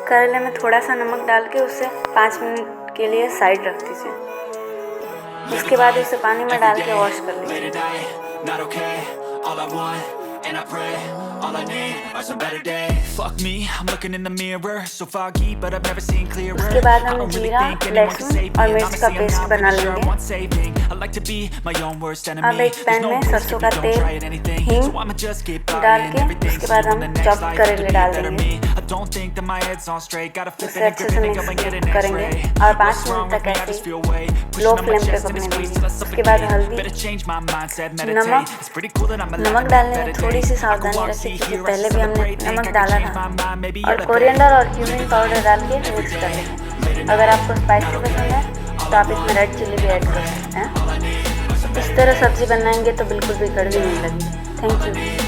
करेले में थोड़ा सा नमक डाल के उसे 5 मिनट के लिए साइड रख दीजिए। उसके बाद इसे पानी में डाल के वॉश कर लीजिए। उसके बाद हम जीरा, लहसुन और मिर्च का पेस्ट बना लेंगे। अब एक पैन में सरसों का तेल, हींग डाल के उसके बाद हम चॉप करेले डाल देंगे। इसे अच्छे से मिक्स करेंगे और 5 मिनट तक ऐसे लो फ्लेम पे पकने देंगे। उसके बाद हल्दी, नमक डालने में थोड़ी सी सावधानी रखें क्योंकि पहले भी हमने नमक डाला था, और कोरिएंडर और क्यूमिन पाउडर डाल के मिक्स कर लेंगे। अगर आपको स्पाइसी पसंद है तो आप इसमें रेड चिली भी ऐड कर सकते हैं। इस तरह सब्जी बनाएंगे तो बिल्कुल भी कड़वी नहीं लगेगी। Thank you.